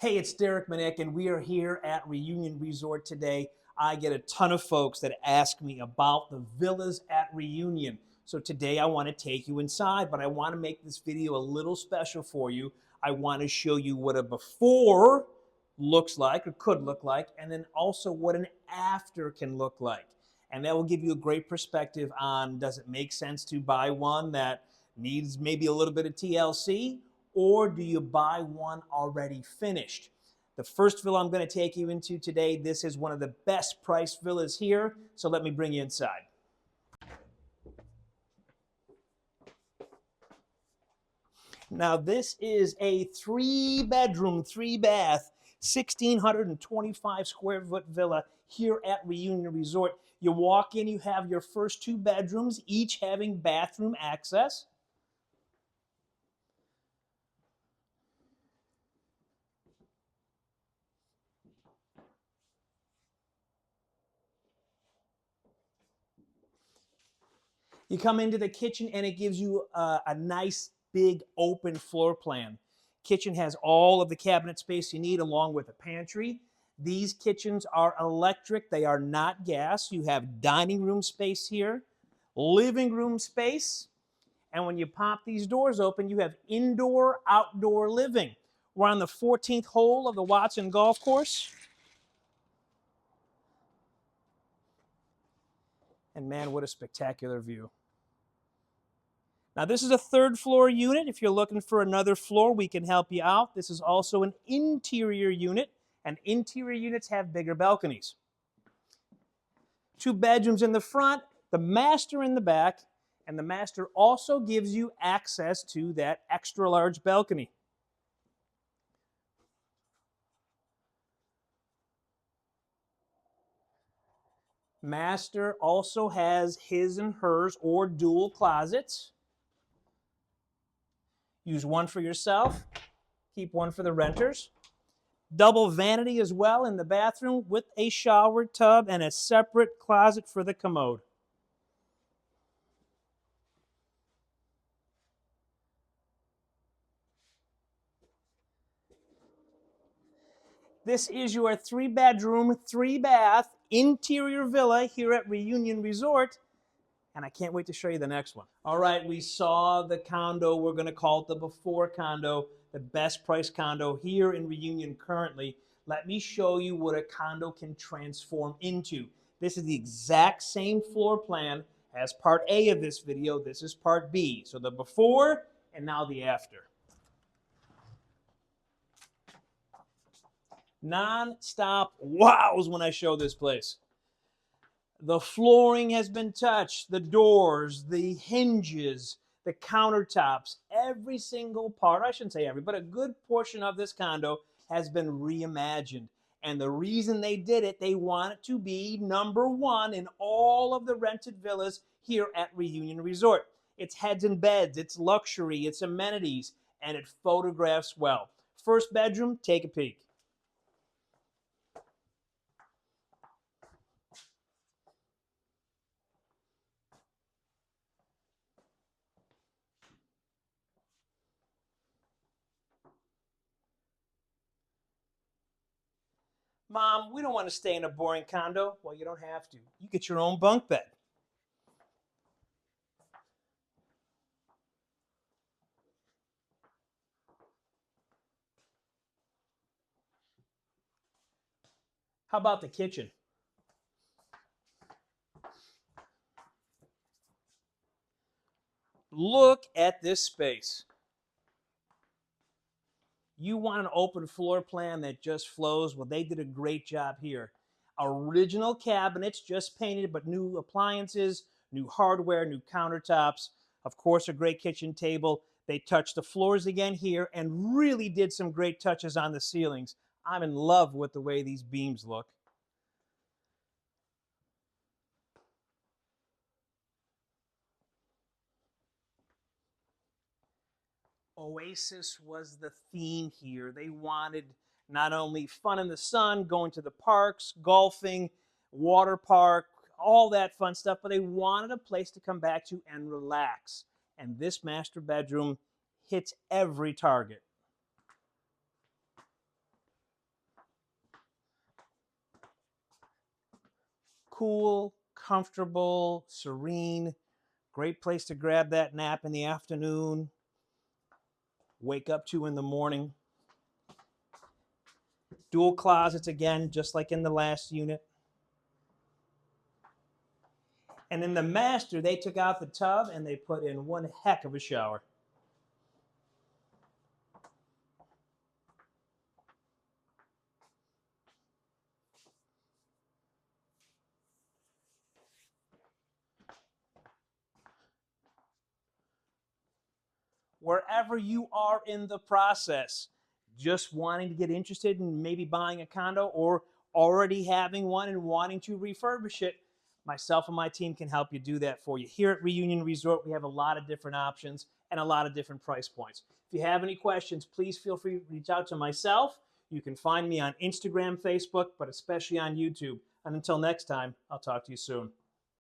Hey, it's Derek Manick, and we are here at Reunion Resort today. I get a ton of folks that ask me about the villas at Reunion. So today I want to take you inside, but I want to make this video a little special for you. I want to show you what a before looks like or could look like, and then also what an after can look like. And that will give you a great perspective on, does it make sense to buy one that needs maybe a little bit of TLC, or do you buy one already finished? The first villa I'm going to take you into today, this is one of the best priced villas here, so let me bring you inside. Now this is a 3-bedroom, 3-bath, 1,625 square foot villa here at Reunion Resort. You walk in, you have your first 2 bedrooms, each having bathroom access. You come into the kitchen and it gives you a nice big open floor plan. Kitchen has all of the cabinet space you need along with a pantry. These kitchens are electric, they are not gas. You have dining room space here, living room space, and when you pop these doors open, you have indoor, outdoor living. We're on the 14th hole of the Watson Golf Course. And man, what a spectacular view. Now this is a 3rd floor unit. If you're looking for another floor, we can help you out. This is also an interior unit, and interior units have bigger balconies. 2 bedrooms in the front, the master in the back, and the master also gives you access to that extra large balcony. Master also has his and hers or dual closets. Use one for yourself, keep one for the renters. Double vanity as well in the bathroom with a shower tub and a separate closet for the commode. This is your 3-bedroom, 3-bath interior villa here at Reunion Resort, and I can't wait to show you the next one. All right, we saw the condo. We're going to call it the before condo, the best price condo here in Reunion currently. Let me show you what a condo can transform into. This is the exact same floor plan as part A of this video. This is part B. So the before and now the after. Non-stop wows when I show this place. The flooring has been touched, the doors, the hinges, the countertops, every single part, I shouldn't say every, but a good portion of this condo has been reimagined. And the reason they did it, they want it to be #1 in all of the rented villas here at Reunion Resort. It's heads and beds, it's luxury, it's amenities, and it photographs well. First bedroom, take a peek. Mom, we don't want to stay in a boring condo. Well, you don't have to. You get your own bunk bed. How about the kitchen? Look at this space. You want an open floor plan that just flows? Well, they did a great job here. Original cabinets, just painted, but new appliances, new hardware, new countertops. Of course, a great kitchen table. They touched the floors again here and really did some great touches on the ceilings. I'm in love with the way these beams look. Oasis was the theme here. They wanted not only fun in the sun, going to the parks, golfing, water park, all that fun stuff, but they wanted a place to come back to and relax. And this master bedroom hits every target. Cool, comfortable, serene, great place to grab that nap in the afternoon, wake up to in the morning. Dual closets again, just like in the last unit. And in the master, they took out the tub and they put in one heck of a shower. Wherever you are in the process, just wanting to get interested in maybe buying a condo or already having one and wanting to refurbish it, myself and my team can help you do that for you. Here at Reunion Resort, we have a lot of different options and a lot of different price points. If you have any questions, please feel free to reach out to myself. You can find me on Instagram, Facebook, but especially on YouTube. And until next time, I'll talk to you soon.